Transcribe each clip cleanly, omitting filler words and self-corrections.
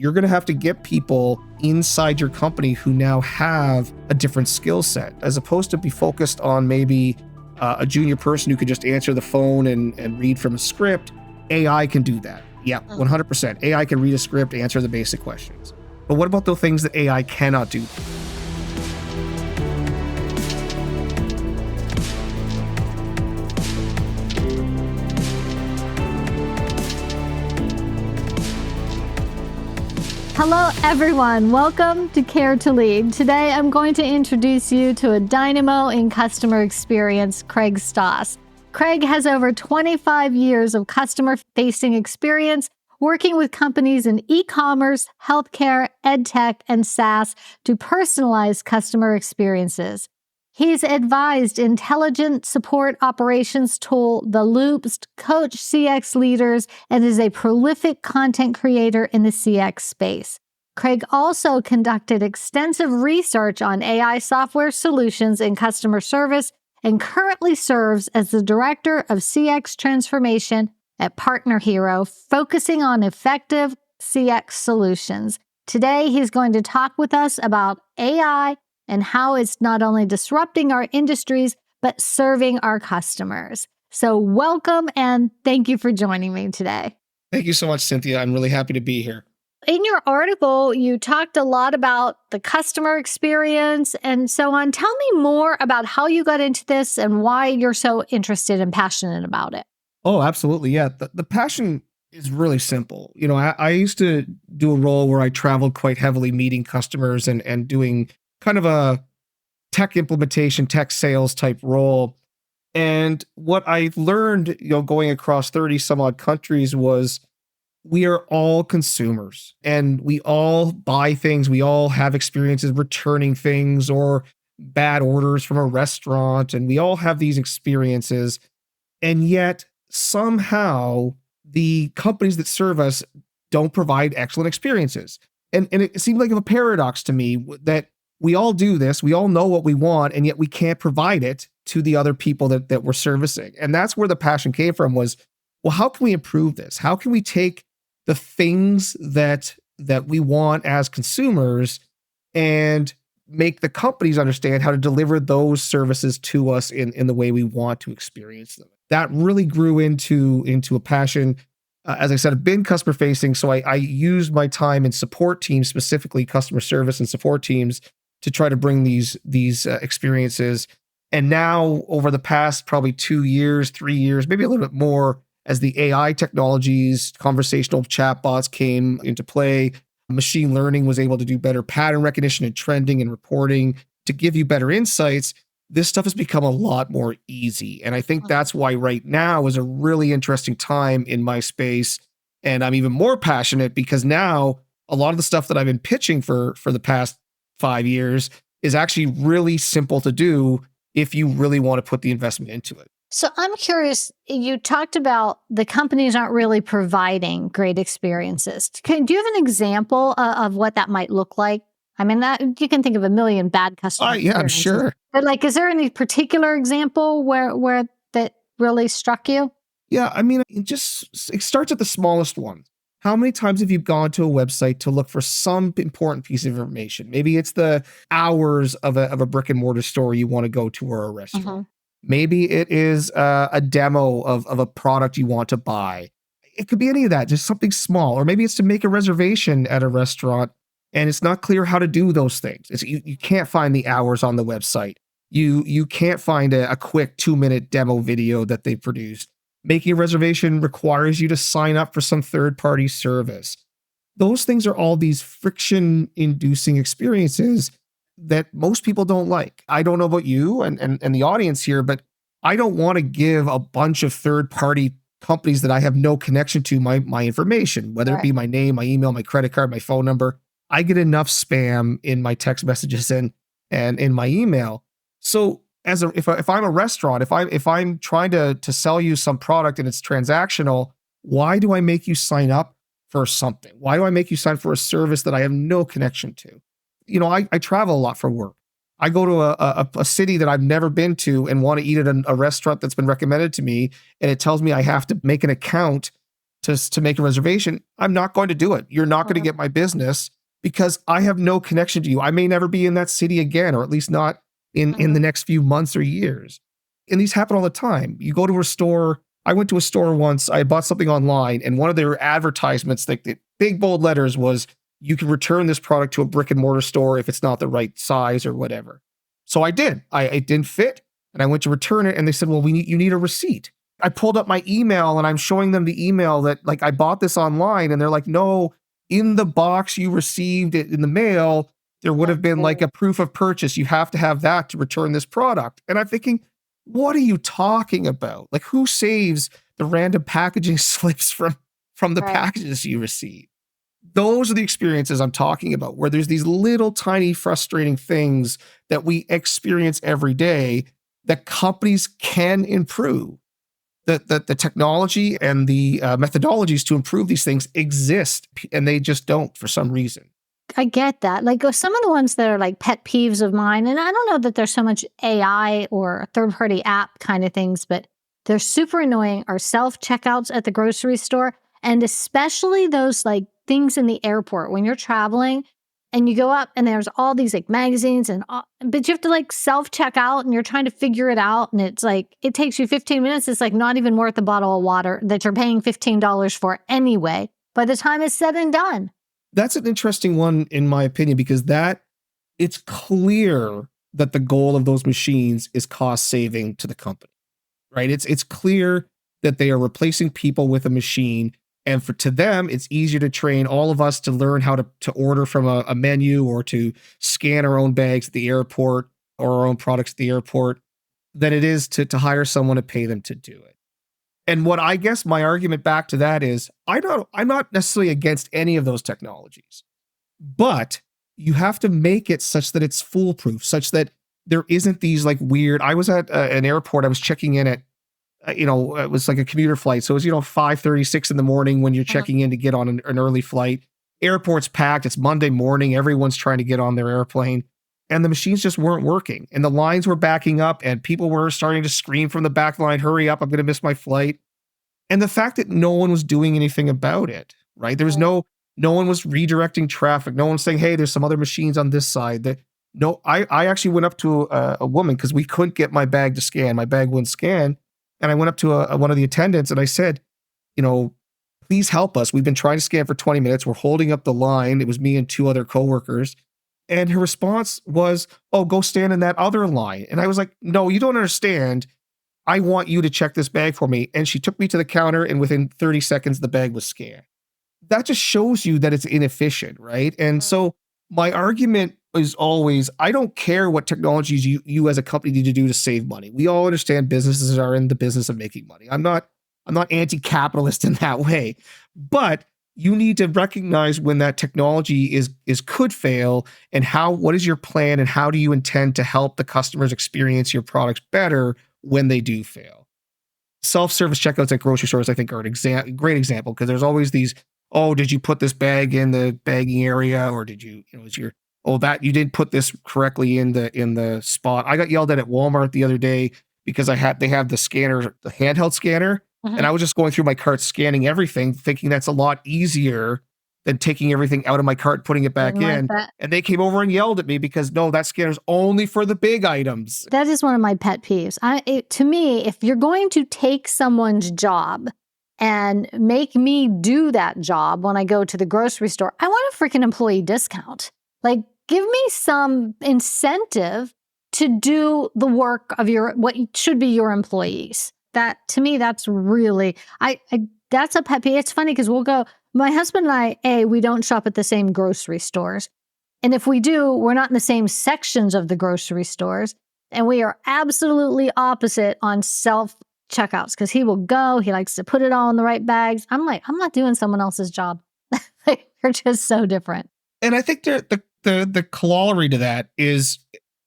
You're going to have to get people inside your company who now have a different skill set, as opposed to be focused on maybe a junior person who could just answer the phone and read from a script. AI can do that. Yeah, 100%. AI can read a script, answer the basic questions. But what about the things that AI cannot do? Hello, everyone. Welcome to Care to Lead. Today, I'm going to introduce you to a dynamo in customer experience, Craig Stoss. Craig has over 25 years of customer-facing experience working with companies in e-commerce, healthcare, edtech, and SaaS to personalize customer experiences. He's advised intelligent support operations tool The Loops to coach CX leaders and is a prolific content creator in the CX space. Craig also conducted extensive research on AI software solutions in customer service and currently serves as the Director of CX Transformation at PartnerHero, focusing on effective CX solutions. Today, he's going to talk with us about AI and how it's not only disrupting our industries, but serving our customers. So welcome and thank you for joining me today. Thank you so much, Cynthia. I'm really happy to be here. In your article, you talked a lot about the customer experience and so on. Tell me more about how you got into this and why you're so interested and passionate about it. Oh, absolutely. Yeah. The passion is really simple. You know, I used to do a role where I traveled quite heavily meeting customers and doing kind of a tech implementation, tech sales type role. And what I learned, going across 30 some odd countries was we are all consumers and we all buy things. We all have experiences returning things or bad orders from a restaurant. And we all have these experiences. And yet somehow the companies that serve us don't provide excellent experiences. And it seemed like a paradox to me that we all do this, we all know what we want, and yet we can't provide it to the other people that we're servicing. And that's where the passion came from was, well, how can we improve this? How can we take the things that we want as consumers and make the companies understand how to deliver those services to us in the way we want to experience them? That really grew into a passion. As I said, I've been customer facing, so I use my time in support teams, specifically customer service and support teams, to try to bring these experiences. And now over the past probably 2 years, 3 years, maybe a little bit more, as the AI technologies, conversational chatbots came into play, machine learning was able to do better pattern recognition and trending and reporting to give you better insights. This stuff has become a lot more easy. And I think that's why right now is a really interesting time in my space. And I'm even more passionate because now a lot of the stuff that I've been pitching for the past 5 years is actually really simple to do if you really want to put the investment into it. So I'm curious, you talked about the companies aren't really providing great experiences. Do you have an example of what that might look like? I mean, that you can think of a million bad customer Yeah, I'm experiences. sure. But is there any particular example where that really struck you? Yeah, I mean, it starts at the smallest one. How many times have you gone to a website to look for some important piece of information? Maybe it's the hours of a brick and mortar store you want to go to or a restaurant. Maybe it is a demo of a product you want to buy. It could be any of that, just something small. Or maybe it's to make a reservation at a restaurant and it's not clear how to do those things. You can't find the hours on the website. You can't find a quick 2-minute demo video that they produced. Making a reservation requires you to sign up for some third-party service. Those things are all these friction-inducing experiences that most people don't like. I don't know about you and the audience here, but I don't want to give a bunch of third-party companies that I have no connection to my information, whether it be my name, my email, my credit card, my phone number. I get enough spam in my text messages and in my email. So if I'm a restaurant, if I'm trying to sell you some product and it's transactional, why do I make you sign up for something? Why do I make you sign for a service that I have no connection to? I travel a lot for work. I go to a city that I've never been to and want to eat at a restaurant that's been recommended to me, and it tells me I have to make an account to make a reservation, I'm not going to do it. You're not going to get my business because I have no connection to you. I may never be in that city again, or at least not in the next few months or years. And these happen all the time. You go to a store. I went to a store once. I bought something online, and one of their advertisements, like the big bold letters, was you can return this product to a brick and mortar store if it's not the right size or whatever. So I did. It didn't fit, and I went to return it, and they said, "Well, you need a receipt." I pulled up my email, and I'm showing them the email that like I bought this online, and they're like, "No, in the box you received it in the mail, there would have been like a proof of purchase. You have to have that to return this product." And I'm thinking, what are you talking about? Like, who saves the random packaging slips from the packages you receive? Those are the experiences I'm talking about, where there's these little tiny frustrating things that we experience every day that companies can improve. The technology and the methodologies to improve these things exist, and they just don't for some reason. I get that. Like some of the ones that are like pet peeves of mine, and I don't know that there's so much AI or third-party app kind of things, but they're super annoying, are self-checkouts at the grocery store, and especially those like things in the airport when you're traveling and you go up and there's all these like magazines but you have to like self-check out and you're trying to figure it out, and it's like it takes you 15 minutes. It's like not even worth a bottle of water that you're paying $15 for anyway by the time it's said and done. That's an interesting one, in my opinion, because it's clear that the goal of those machines is cost saving to the company, right? It's clear that they are replacing people with a machine. And to them, it's easier to train all of us to learn how to order from a menu or to scan our own bags at the airport or our own products at the airport than it is to hire someone to pay them to do it. And what I guess my argument back to that is, I'm not necessarily against any of those technologies, but you have to make it such that it's foolproof, such that there isn't these like weird. I was at an airport. I was checking in at, it was like a commuter flight. So it was, 5:36 in the morning when you're checking in to get on an early flight. Airport's packed. It's Monday morning. Everyone's trying to get on their airplane. And the machines just weren't working. And the lines were backing up and people were starting to scream from the back line, "Hurry up, I'm going to miss my flight." And the fact that no one was doing anything about it, right? There was no one was redirecting traffic. No one was saying, "Hey, there's some other machines on this side." I actually went up to a woman because we couldn't get my bag to scan. My bag wouldn't scan. And I went up to one of the attendants and I said, "Please help us. We've been trying to scan for 20 minutes. We're holding up the line." It was me and two other coworkers. And her response was, "Oh, go stand in that other line." And I was like, "No, you don't understand. I want you to check this bag for me." And she took me to the counter, and within 30 seconds, the bag was scanned. That just shows you that it's inefficient, right? And so my argument is always, I don't care what technologies you as a company need to do to save money. We all understand businesses are in the business of making money. I'm not anti-capitalist in that way, but you need to recognize when that technology could fail, and what is your plan, and how do you intend to help the customers experience your products better when they do fail. Self-service checkouts at grocery stores, I think, are great example, because there's always these, "Oh, did you put this bag in the bagging area, or did you, that you didn't put this correctly in the spot." I got yelled at Walmart the other day because they have the scanner, the handheld scanner, and I was just going through my cart scanning everything, thinking that's a lot easier than taking everything out of my cart, putting it back in. And they came over and yelled at me because, "No, that scanner's only for the big items." That is one of my pet peeves. To me, if you're going to take someone's job and make me do that job when I go to the grocery store, I want a freaking employee discount. Like, give me some incentive to do the work of what should be your employees. That, to me, that's really, that's a pet peeve. It's funny because my husband and I, we don't shop at the same grocery stores. And if we do, we're not in the same sections of the grocery stores. And we are absolutely opposite on self-checkouts, because he likes to put it all in the right bags. I'm like, I'm not doing someone else's job. They're just so different. And I think the corollary to that is,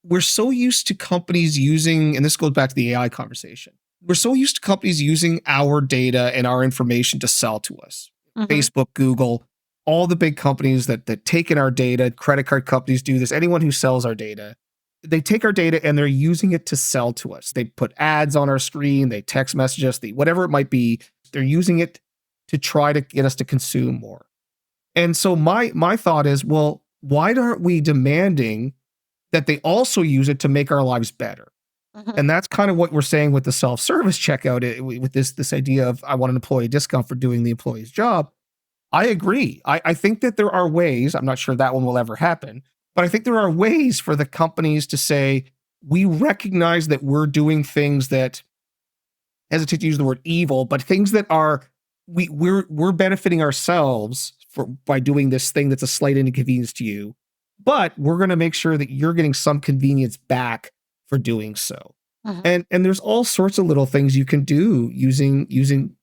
we're so used to companies using, and this goes back to the AI conversation, we're so used to companies using our data and our information to sell to us. Facebook, Google, all the big companies that take in our data, credit card companies do this, anyone who sells our data, they take our data and they're using it to sell to us. They put ads on our screen, they text message us, whatever it might be, they're using it to try to get us to consume more. And so my thought is, well, why aren't we demanding that they also use it to make our lives better? Mhm. And that's kind of what we're saying with the self-service checkout, with this idea of I want an employee discount for doing the employee's job. I agree. I think that there are ways, I'm not sure that one will ever happen, but I think there are ways for the companies to say, we recognize that we're doing things that, hesitate to use the word evil, but things that are we're benefiting ourselves for by doing this thing that's a slight inconvenience to you, but we're going to make sure that you're getting some convenience back for doing so. Mhm. And there's all sorts of little things you can do using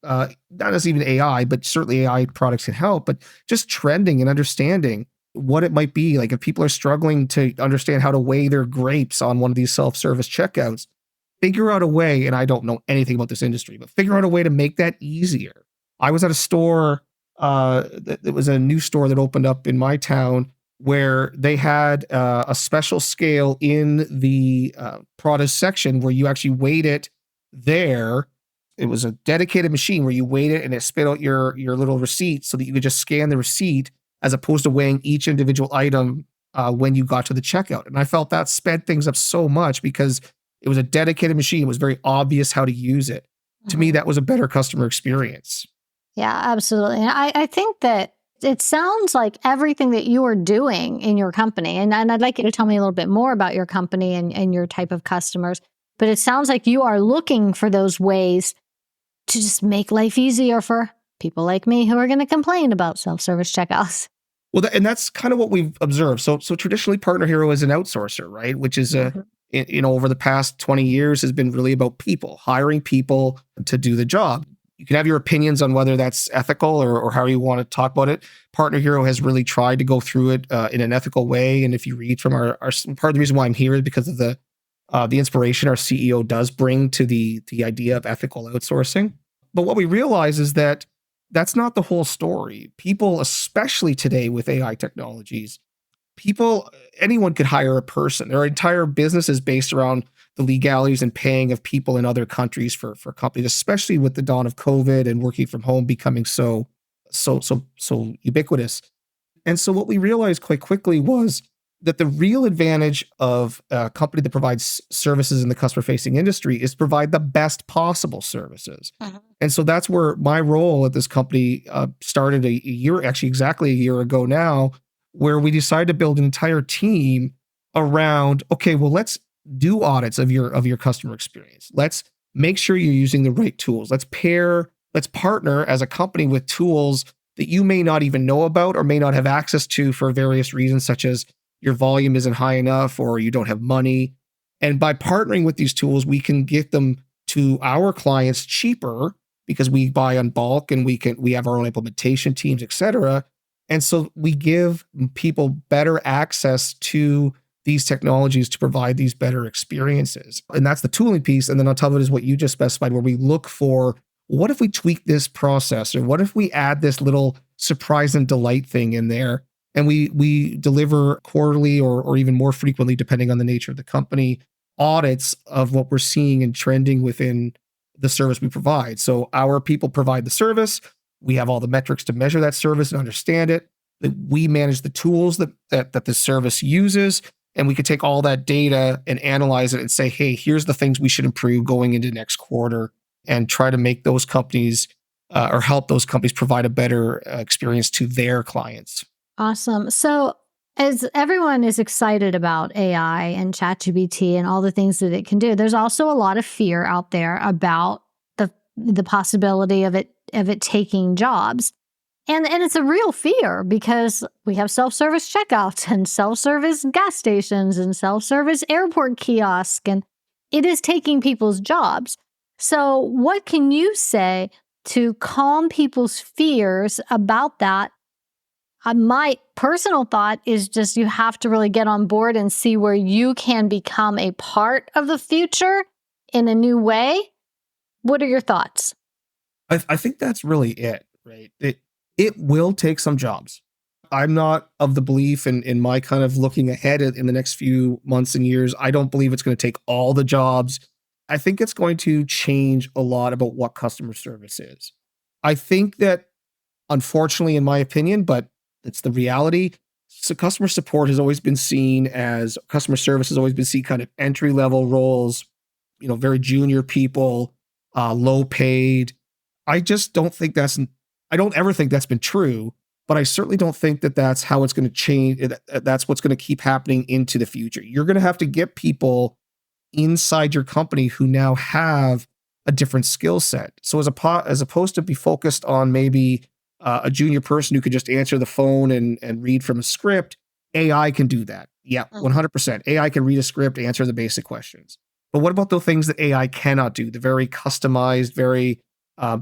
not as even AI, but certainly AI products can help, but just trending and understanding what it might be. Like if people are struggling to understand how to weigh their grapes on one of these self-service checkouts, figure out a way, and I don't know anything about this industry, but figure out a way to make that easier. I was at a store, it was a new store that opened up in my town where they had a special scale in the produce section where you actually weighed it there. It was a dedicated machine where you weighed it and it spit out your little receipt so that you could just scan the receipt as opposed to weighing each individual item when you got to the checkout. And I felt that sped things up so much because it was a dedicated machine. It was very obvious how to use it. To me, Mhm. that was a better customer experience. Yeah, absolutely. And I think that it sounds like everything that you are doing in your company, and I'd like you to tell me a little bit more about your company and your type of customers, but it sounds like you are looking for those ways to just make life easier for people like me who are going to complain about self-service checkouts. Well, and that's kind of what we've observed. So traditionally, PartnerHero is an outsourcer, right? Which is Mhm. over the past 20 years has been really about people, hiring people to do the job. You can have your opinions on whether that's ethical or how you want to talk about it. PartnerHero has really tried to go through it in an ethical way. And if you read from our part of the reason why I'm here is because of the inspiration our CEO does bring to the idea of ethical outsourcing. But what we realize is that that's not the whole story. People, especially today with AI technologies, people, anyone could hire a person. Their entire business is based around the legalities and paying of people in other countries for companies, especially with the dawn of COVID and working from home becoming so ubiquitous. And so what we realized quite quickly was that the real advantage of a company that provides services in the customer facing industry is provide the best possible services. Mhm. And so that's where my role at this company started a year, actually exactly a year ago now, where we decided to build an entire team around, okay, well, let's do audits of your customer experience. Let's make sure you're using the right tools. Let's partner as a company with tools that you may not even know about or may not have access to for various reasons, such as your volume isn't high enough or you don't have money. And by partnering with these tools, we can get them to our clients cheaper because we buy on bulk and we have our own implementation teams, et cetera. And so we give people better access to these technologies to provide these better experiences. And that's the tooling piece. And then on top of it is what you just specified, where we look for what if we tweak this process, or what if we add this little surprise and delight thing in there, and we deliver quarterly or even more frequently, depending on the nature of the company, audits of what we're seeing and trending within the service we provide. So our people provide the service. We have all the metrics to measure that service and understand it. That we manage the tools that the service uses, and we could take all that data and analyze it and say, hey, here's the things we should improve going into next quarter, and try to make those companies or help those companies provide a better experience to their clients. Awesome. So, as everyone is excited about AI and ChatGPT and all the things that it can do, there's also a lot of fear out there about the possibility of it taking jobs. And it's a real fear because we have self-service checkouts and self-service gas stations and self-service airport kiosks, and it is taking people's jobs. So, what can you say to calm people's fears about that? My personal thought is just you have to really get on board and see where you can become a part of the future in a new way. What are your thoughts? I think that's really it, right? It will take some jobs. I'm not of the belief in my kind of looking ahead in the next few months and years. I don't believe it's going to take all the jobs. I think it's going to change a lot about what customer service is. I think that unfortunately, in my opinion, but it's the reality. So customer support has always been seen as customer service has always been seen kind of entry level roles, very junior people, low paid. I just don't think I don't ever think that's been true, but I certainly don't think that that's how it's going to change. That's what's going to keep happening into the future. You're going to have to get people inside your company who now have a different skill set. So as opposed to be focused on maybe a junior person who could just answer the phone and read from a script, AI can do that. Yeah, 100%. AI can read a script, answer the basic questions. But what about the things that AI cannot do? The very customized, very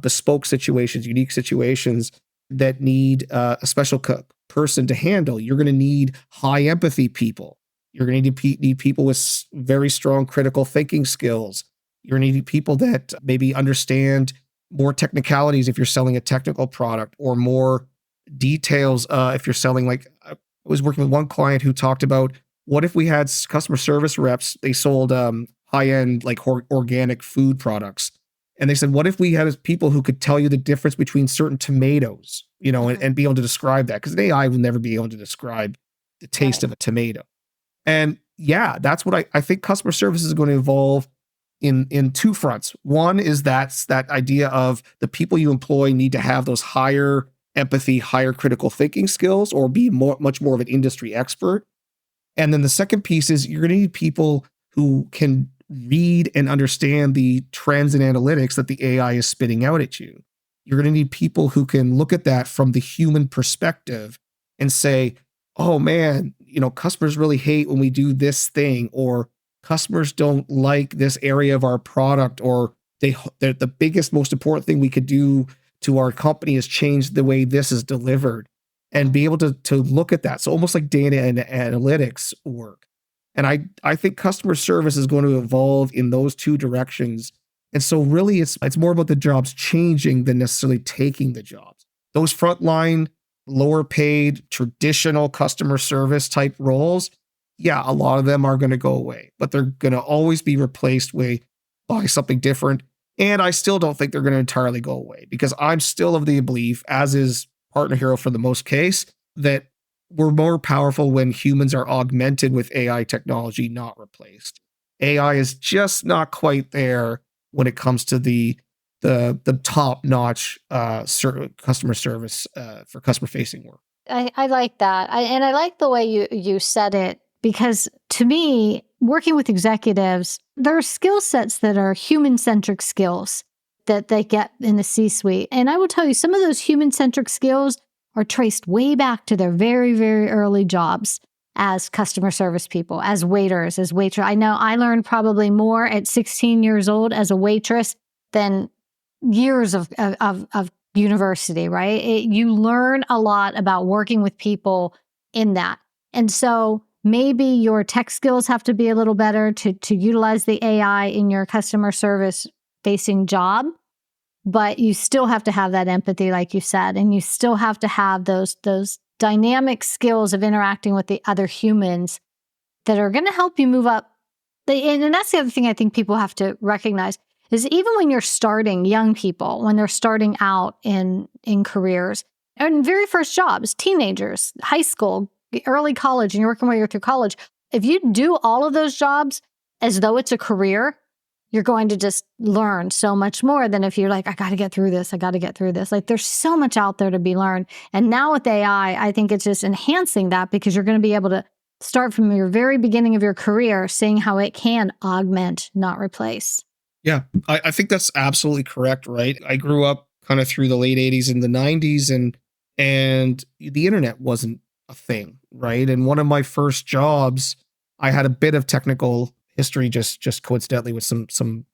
bespoke situations, unique situations that need a special person to handle. You're going to need high empathy people. You're going to need people with very strong critical thinking skills. You're going to need people that maybe understand more technicalities if you're selling a technical product, or more details if you're selling. Like, I was working with one client who talked about, what if we had customer service reps, they sold high-end like organic food products. And they said, what if we had people who could tell you the difference between certain tomatoes, and be able to describe that? Because an AI will never be able to describe the taste of a tomato. And yeah, that's what I think customer service is going to evolve in two fronts. One is that idea of the people you employ need to have those higher empathy, higher critical thinking skills, or be much more of an industry expert. And then the second piece is you're going to need people who can read and understand the trends and analytics that the AI is spitting out at you. You're going to need people who can look at that from the human perspective and say, oh man, customers really hate when we do this thing, or customers don't like this area of our product, or the biggest, most important thing we could do to our company is change the way this is delivered, and be able to look at that. So almost like data and analytics work. And I think customer service is going to evolve in those two directions. And so really it's more about the jobs changing than necessarily taking the jobs. Those frontline, lower paid, traditional customer service type roles, yeah, a lot of them are going to go away, but they're going to always be replaced by something different. And I still don't think they're going to entirely go away, because I'm still of the belief, as is PartnerHero for the most case, that we're more powerful when humans are augmented with AI technology, not replaced. AI is just not quite there when it comes to the top-notch customer service for customer-facing work. I like that. I like the way you said it, because to me, working with executives, there are skill sets that are human-centric skills that they get in the C-suite. And I will tell you, some of those human-centric skills are traced way back to their very, very early jobs as customer service people, as waiters, as waitress. I know I learned probably more at 16 years old as a waitress than years of university, right? You learn a lot about working with people in that. And so maybe your tech skills have to be a little better to utilize the AI in your customer service facing job, but you still have to have that empathy, like you said, and you still have to have those dynamic skills of interacting with the other humans that are going to help you move up. And that's the other thing I think people have to recognize is, even when you're starting, young people, when they're starting out in careers, and very first jobs, teenagers, high school, early college, and you're working your way through college, if you do all of those jobs as though it's a career, you're going to just learn so much more than if you're like, I got to get through this. I got to get through this. Like, there's so much out there to be learned. And now with AI, I think it's just enhancing that, because you're going to be able to start from your very beginning of your career, seeing how it can augment, not replace. Yeah, I think that's absolutely correct, right? I grew up kind of through the late 80s and the 90s, and the internet wasn't a thing, right? And one of my first jobs, I had a bit of technical history, just coincidentally with some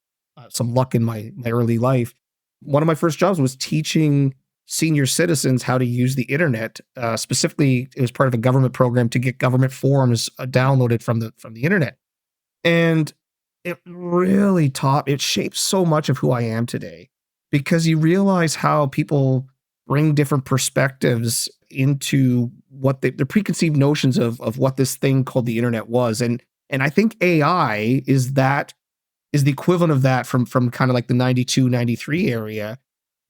luck in my early life. One of my first jobs was teaching senior citizens how to use the internet. Specifically, it was part of a government program to get government forms downloaded from the internet. And it shaped so much of who I am today, because you realize how people bring different perspectives into what the preconceived notions of what this thing called the internet was. And I think AI is the equivalent of that from kind of like the 92, 93 area,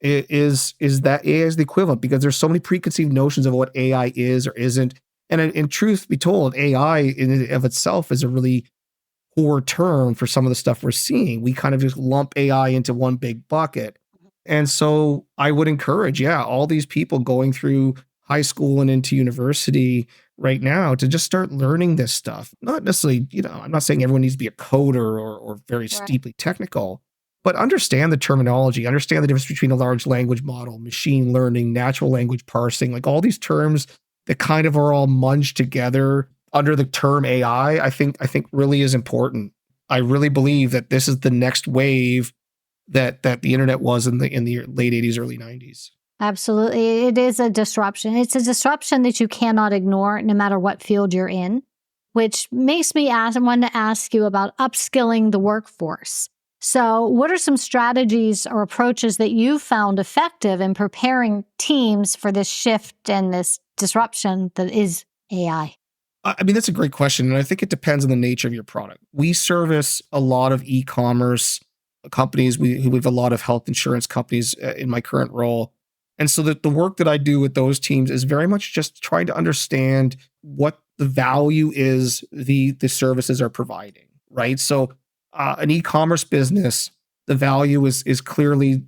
is that AI is the equivalent, because there's so many preconceived notions of what AI is or isn't. And in truth be told, AI in and of itself is a really poor term for some of the stuff we're seeing. We kind of just lump AI into one big bucket. And so I would encourage, yeah, all these people going through high school and into university right now to just start learning this stuff. Not necessarily, I'm not saying everyone needs to be a coder or very Right. steeply technical, but understand the terminology, understand the difference between a large language model, machine learning, natural language parsing, like all these terms that kind of are all munged together under the term AI. I think really is important. I really believe that this is the next wave that the internet was in the late 80s, early 90s. Absolutely. It is a disruption. It's a disruption that you cannot ignore no matter what field you're in, which makes me want to ask you about upskilling the workforce. So, what are some strategies or approaches that you found effective in preparing teams for this shift and this disruption that is AI? I mean, that's a great question. And I think it depends on the nature of your product. We service a lot of e-commerce companies. We have a lot of health insurance companies in my current role. And so the work that I do with those teams is very much just trying to understand what the value is the services are providing, right? So an e-commerce business, the value is clearly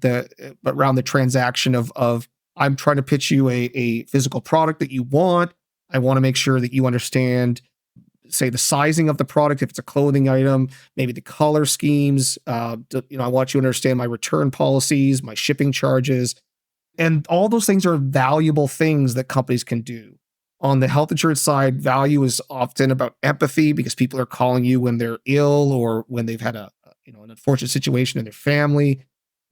around the transaction of I'm trying to pitch you a physical product that you want. I want to make sure that you understand, say, the sizing of the product, if it's a clothing item, maybe the color schemes. I want you to understand my return policies, my shipping charges, and all those things are valuable things that companies can do. On the health insurance side, value is often about empathy, because people are calling you when they're ill or when they've had an unfortunate situation in their family.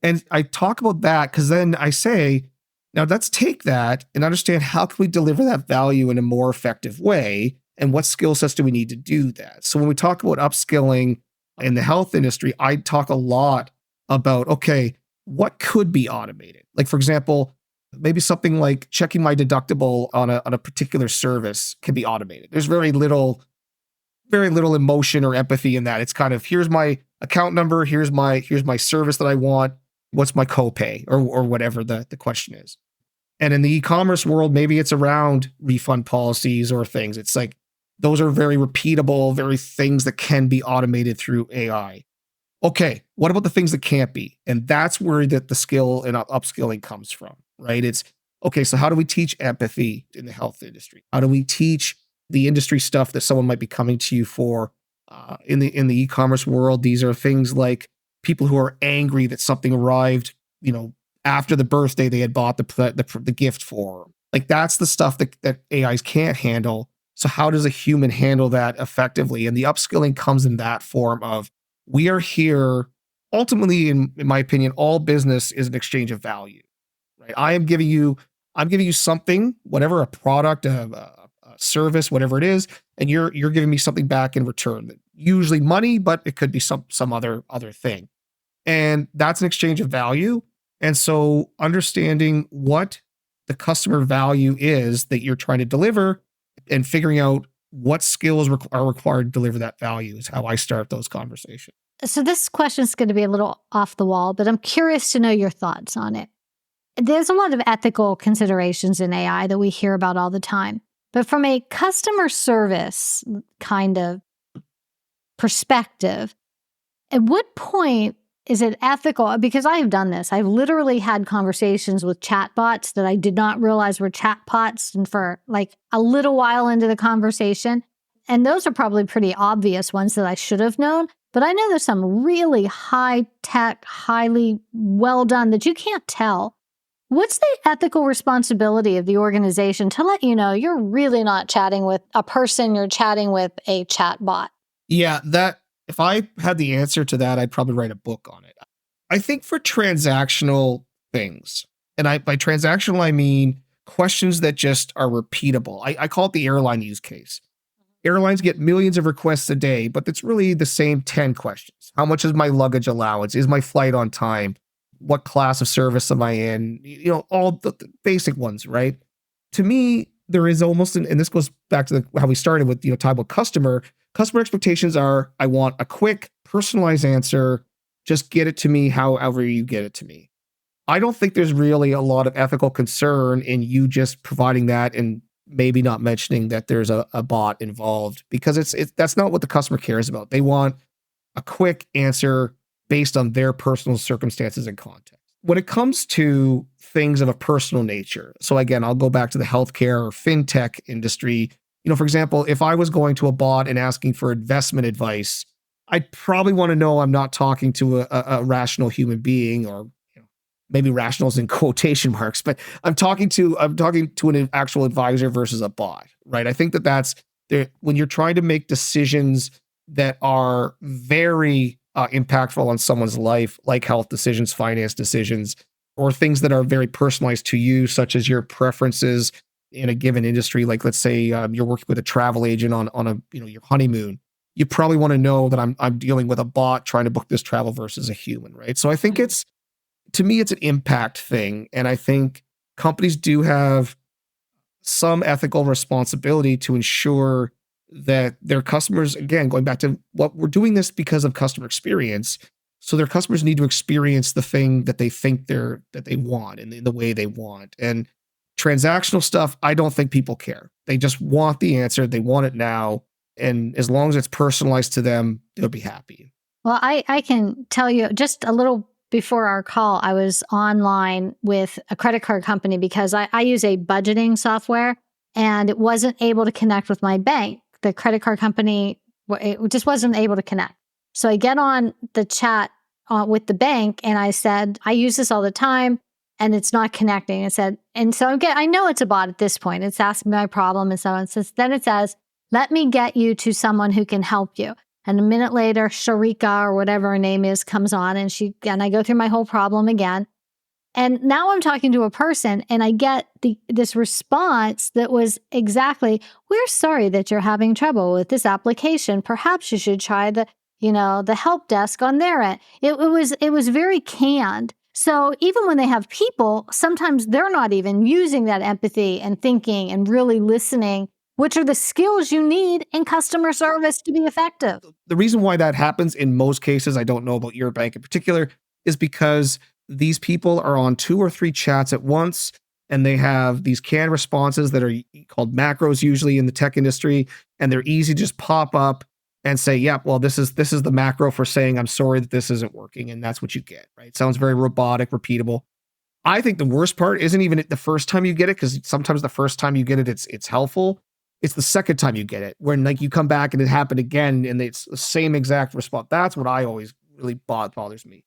And I talk about that because then I say, now let's take that and understand, how can we deliver that value in a more effective way? And what skill sets do we need to do that? So when we talk about upskilling in the health industry, I talk a lot about, okay, what could be automated? Like, for example, maybe something like checking my deductible on a particular service can be automated. There's very little emotion or empathy in that. It's kind of, here's my account number, here's my service that I want, what's my copay, or whatever the question is. And in the e-commerce world, maybe it's around refund policies or things. It's like, those are very repeatable, very things that can be automated through AI. Okay, what about the things that can't be? And that's where the skill and upskilling comes from, right? It's, okay, so how do we teach empathy in the health industry? How do we teach the industry stuff that someone might be coming to you for? In the e-commerce world, these are things like people who are angry that something arrived, after the birthday they had bought the gift for. Like, that's the stuff that AIs can't handle. So how does a human handle that effectively? And the upskilling comes in that form of, we are here, ultimately, in my opinion, all business is an exchange of value, right? I'm giving you something, whatever, a product, a service, whatever it is, and you're giving me something back in return. Usually money, but it could be some other thing. And that's an exchange of value. And so understanding what the customer value is that you're trying to deliver, and figuring out what skills are required to deliver that value, is how I start those conversations. So, this question is going to be a little off the wall, but I'm curious to know your thoughts on it. There's a lot of ethical considerations in AI that we hear about all the time. But from a customer service kind of perspective, at what point is it ethical? Because I have done this. I've literally had conversations with chatbots that I did not realize were chatbots, and for like a little while into the conversation. And those are probably pretty obvious ones that I should have known. But I know there's some really high tech, highly well done that you can't tell. What's the ethical responsibility of the organization to let you know you're really not chatting with a person, you're chatting with a chatbot? Yeah, if I had the answer to that, I'd probably write a book on it. I think for transactional things, and by transactional, I mean questions that just are repeatable. I call it the airline use case. Airlines get millions of requests a day, but it's really the same 10 questions. How much is my luggage allowance? Is my flight on time? What class of service am I in? All the basic ones, right? To me, there is almost, and this goes back to how we started with, talking about customer expectations are, I want a quick, personalized answer. Just get it to me however you get it to me. I don't think there's really a lot of ethical concern in you just providing that and maybe not mentioning that there's a bot involved, because it's that's not what the customer cares about. They want a quick answer based on their personal circumstances and context. When it comes to things of a personal nature, so again, I'll go back to the healthcare or fintech industry. For example, if I was going to a bot and asking for investment advice, I'd probably want to know I'm not talking to a rational human being, or maybe rational is in quotation marks, but I'm talking to an actual advisor versus a bot, right? I think that that's there when you're trying to make decisions that are very impactful on someone's life, like health decisions, finance decisions, or things that are very personalized to you, such as your preferences in a given industry. Like, let's say you're working with a travel agent on a your honeymoon. You probably want to know that I'm dealing with a bot trying to book this travel versus a human, right? So I think it's to me it's an impact thing, and I think companies do have some ethical responsibility to ensure that their customers, again, going back to what we're doing this because of customer experience. So their customers need to experience the thing that they think that they want and in the way they want. And transactional stuff, I don't think people care. They just want the answer. They want it now. And as long as it's personalized to them, they'll be happy. Well, I can tell you just a little before our call, I was online with a credit card company because I use a budgeting software and it wasn't able to connect with my bank. The credit card company, it just wasn't able to connect. So I get on the chat with the bank and I said, I use this all the time and it's not connecting. I said, and so I know it's a bot at this point. It's asking my problem and so on. So then it says, let me get you to someone who can help you. And a minute later, Sharika or whatever her name is comes on and I go through my whole problem again. And now I'm talking to a person and I get this response that was exactly, we're sorry that you're having trouble with this application. Perhaps you should try the help desk on their end. It was very canned. So even when they have people, sometimes they're not even using that empathy and thinking and really listening, which are the skills you need in customer service to be effective. The reason why that happens in most cases, I don't know about your bank in particular, is because these people are on 2 or 3 chats at once, and they have these canned responses that are called macros usually in the tech industry, and they're easy to just pop up and say, yeah, well, this is the macro for saying I'm sorry that this isn't working, and that's what you get, right? It sounds very robotic, repeatable. I think the worst part isn't even the first time you get it, because sometimes the first time you get it, it's helpful. It's the second time you get it, when like you come back and it happened again and it's the same exact response. That's what I always really bothers me.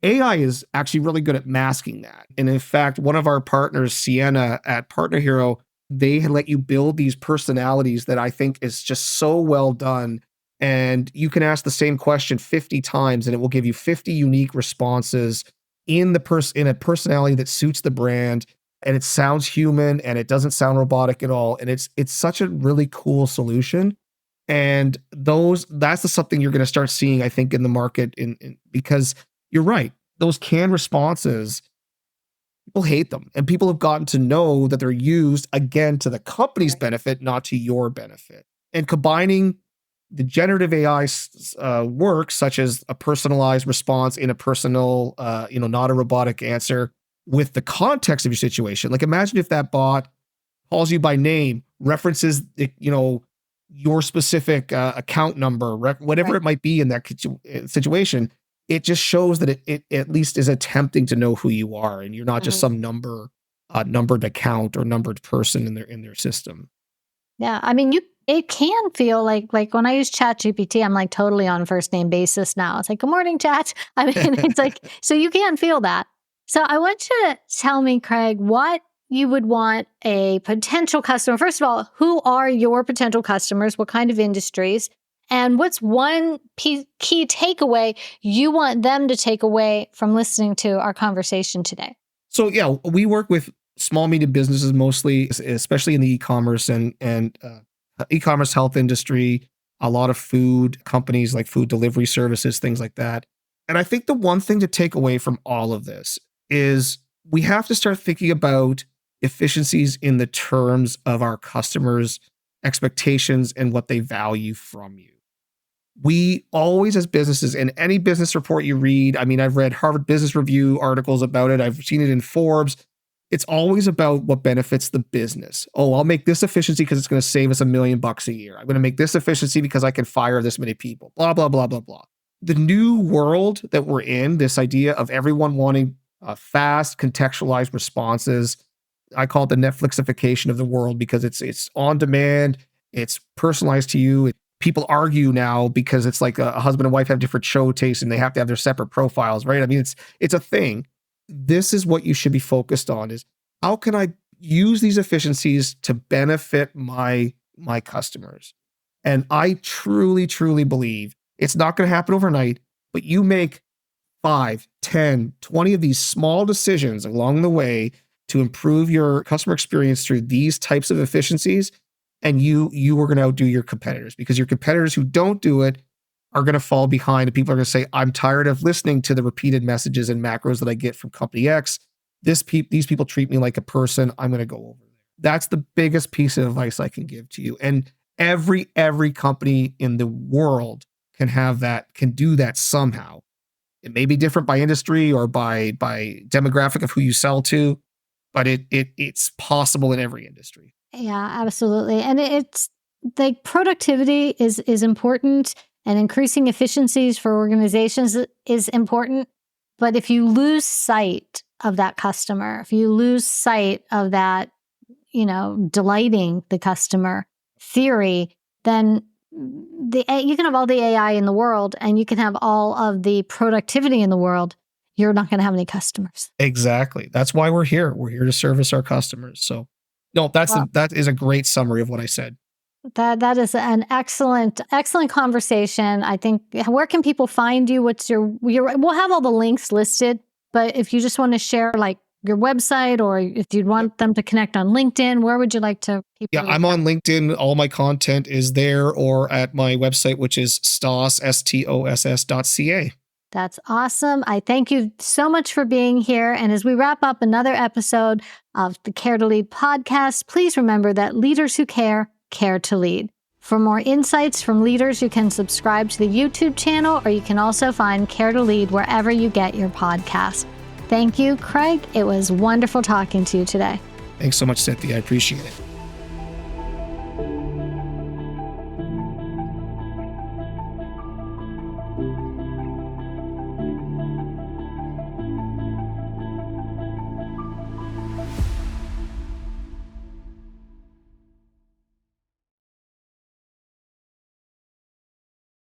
AI is actually really good at masking that. And in fact, one of our partners, Sienna at PartnerHero, they let you build these personalities that I think is just so well done. And you can ask the same question 50 times and it will give you 50 unique responses in a personality that suits the brand, and it sounds human and it doesn't sound robotic at all. And it's such a really cool solution. And that's the something you're going to start seeing, I think, in the market because you're right. Those canned responses, people hate them. And people have gotten to know that they're used, again, to the company's benefit, not to your benefit. And combining the generative AI work, such as a personalized response in a personal, not a robotic answer, with the context of your situation. Like, imagine if that bot calls you by name, references, your specific account number, whatever it might be in that situation. It just shows that it at least is attempting to know who you are, and you're not just some numbered account or numbered person in their system. Yeah, I mean, it can feel like when I use ChatGPT, I'm like totally on first name basis now. It's like, good morning, chat. I mean, it's like, so you can feel that. So I want you to tell me, Craig, what you would want a potential customer. First of all, who are your potential customers? What kind of industries? And what's one key takeaway you want them to take away from listening to our conversation today? So yeah, we work with small, medium businesses mostly, especially in the e-commerce and e-commerce health industry, a lot of food companies like food delivery services, things like that. And I think the one thing to take away from all of this is we have to start thinking about efficiencies in the terms of our customers' expectations and what they value from you. We always, as businesses, in any business report you read, I mean, I've read Harvard Business Review articles about it. I've seen it in Forbes. It's always about what benefits the business. Oh, I'll make this efficiency because it's going to save us $1 million a year. I'm going to make this efficiency because I can fire this many people, blah, blah, blah, blah, blah. The new world that we're in, this idea of everyone wanting fast, contextualized responses, I call it the Netflixification of the world because it's on demand, it's personalized to you. People argue now because it's like a husband and wife have different show tastes and they have to have their separate profiles, right? I mean, it's a thing. This is what you should be focused on: is how can I use these efficiencies to benefit my customers? And I truly, truly believe it's not going to happen overnight, but you make 5, 10, 20 of these small decisions along the way to improve your customer experience through these types of efficiencies, and you are going to outdo your competitors, because your competitors who don't do it are going to fall behind, and people are going to say, I'm tired of listening to the repeated messages and macros that I get from company X. These people treat me like a person. I'm going to go over there. That's the biggest piece of advice I can give to you. And every company in the world can have that, can do that somehow. It may be different by industry or by demographic of who you sell to, but it's possible in every industry. Yeah, absolutely. And it's like productivity is important, and increasing efficiencies for organizations is important. But if you lose sight of that customer, if you lose sight of that, delighting the customer theory, then you can have all the AI in the world and you can have all of the productivity in the world. You're not going to have any customers. Exactly. That's why we're here. We're here to service our customers. So no, that is a great summary of what I said. That is an excellent conversation. I think, where can people find you? What's your we'll have all the links listed, but if you just want to share like your website, or if you'd want them to connect on LinkedIn, where would you like to people? Yeah, I'm on LinkedIn. All my content is there, or at my website, which is Stoss, STOSS.ca. That's awesome. I thank you so much for being here. And as we wrap up another episode of the Care to Lead podcast, please remember that leaders who care to lead. For more insights from leaders, you can subscribe to the YouTube channel, or you can also find Care to Lead wherever you get your podcast. Thank you, Craig. It was wonderful talking to you today. Thanks so much, Cynthia. I appreciate it.